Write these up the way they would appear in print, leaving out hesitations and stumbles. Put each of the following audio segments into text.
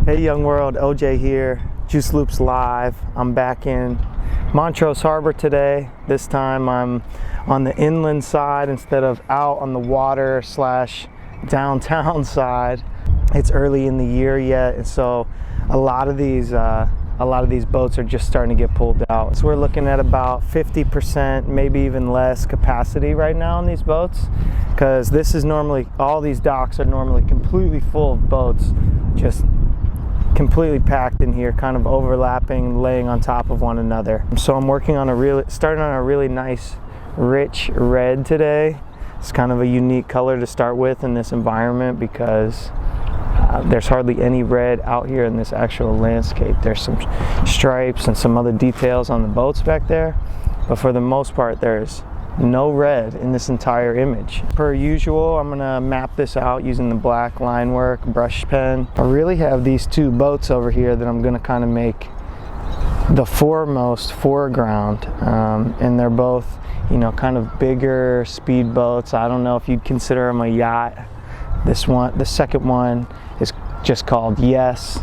Hey Young World, OJ here, Juice Loops Live. I'm back in Montrose Harbor today. This time I'm on the inland side instead of out on the water / downtown side. It's early in the year yet, and so a lot of these boats are just starting to get pulled out. So we're looking at about 50%, maybe even less capacity right now on these boats, because this is normally, all these docks are normally completely full of boats, just completely packed in here, kind of overlapping, laying on top of one another. So I'm working on starting on a really nice rich red today. It's kind of a unique color to start with in this environment because there's hardly any red out here in this actual landscape. There's some stripes and some other details on the boats back there, but for the most part there's no red in this entire image. Per usual, I'm gonna map this out using the black line work brush pen. I really have these two boats over here that I'm gonna kind of make the foreground, and they're both, you know, kind of bigger speed boats. I don't know if you'd consider them a yacht. The second one is just called Yes,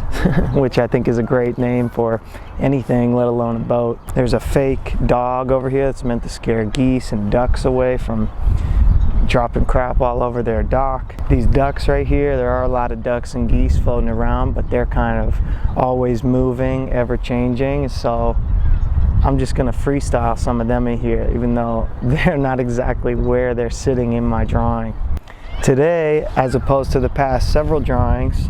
which I think is a great name for anything, let alone a boat. There's a fake dog over here that's meant to scare geese and ducks away from dropping crap all over their dock. These ducks right here, there are a lot of ducks and geese floating around, but they're kind of always moving, ever changing, so I'm just gonna freestyle some of them in here, even though they're not exactly where they're sitting in my drawing. Today, as opposed to the past several drawings,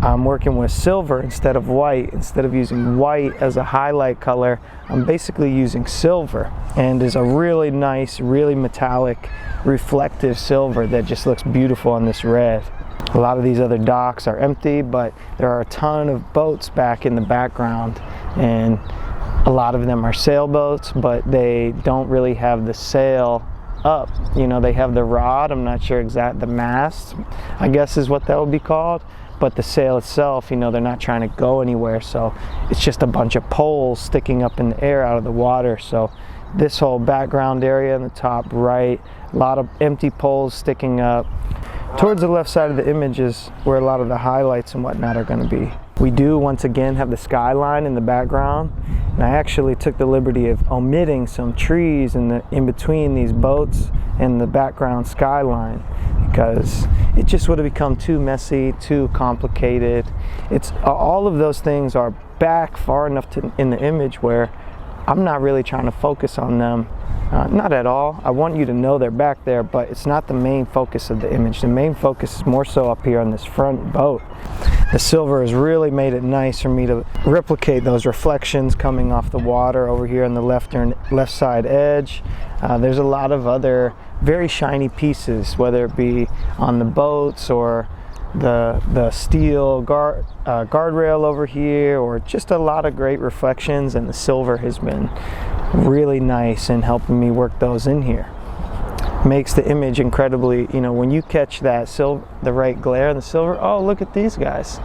I'm working with silver instead of white. Instead of using white as a highlight color, I'm basically using silver, and is a really nice, really metallic, reflective silver that just looks beautiful on this red. A lot of these other docks are empty, but there are a ton of boats back in the background, and a lot of them are sailboats, but they don't really have the sail up. You know, they have the rod, I'm not sure the mast, I guess is what that would be called, but the sail itself, you know, they're not trying to go anywhere, so it's just a bunch of poles sticking up in the air out of the water. So this whole background area in the top right, a lot of empty poles sticking up. Towards the left side of the image is where a lot of the highlights and whatnot are going to be. We do once again have the skyline in the background, and I actually took the liberty of omitting some trees in between these boats and the background skyline, because it just would have become too messy, too complicated. It's all of those things are back far enough in the image where I'm not really trying to focus on them. Not at all. I want you to know they're back there, but it's not the main focus of the image. The main focus is more so up here on this front boat. The silver has really made it nice for me to replicate those reflections coming off the water over here on the left side edge. There's a lot of other very shiny pieces, whether it be on the boats or the steel guardrail over here, or just a lot of great reflections, and the silver has been really nice in helping me work those in here. Makes the image incredibly, you know, when you catch that the right glare in the silver. Oh, look at these guys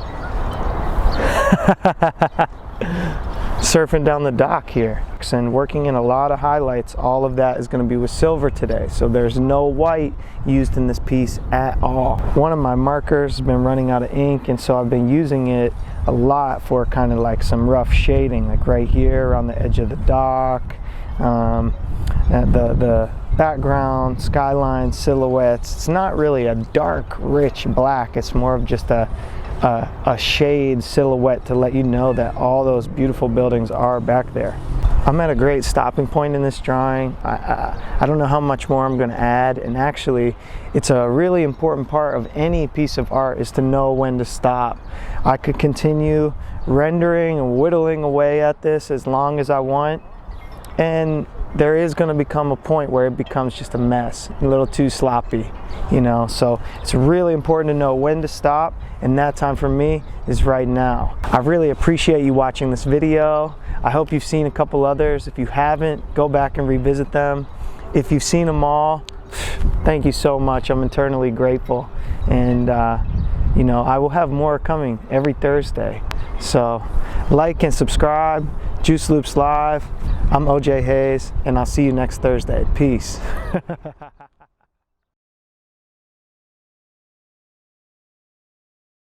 surfing down the dock here and working in a lot of highlights. All of that is going to be with silver today, so there's no white used in this piece at all. One of my markers has been running out of ink, and so I've been using it a lot for kind of like some rough shading, like right here around the edge of the dock, the background, skyline, silhouettes. It's not really a dark, rich black. It's more of just a shade silhouette to let you know that all those beautiful buildings are back there. I'm at a great stopping point in this drawing. I don't know how much more I'm going to add, and actually it's a really important part of any piece of art is to know when to stop. I could continue rendering and whittling away at this as long as I want, and there is going to become a point where it becomes just a mess, a little too sloppy, you know. So it's really important to know when to stop, and that time for me is right now. I really appreciate you watching this video. I hope you've seen a couple others. If you haven't, go back and revisit them. If you've seen them all, thank you so much. I'm eternally grateful, and you know, I will have more coming every Thursday. So like and subscribe. Juice Loops Live. I'm OJ Hayes, and I'll see you next Thursday. Peace.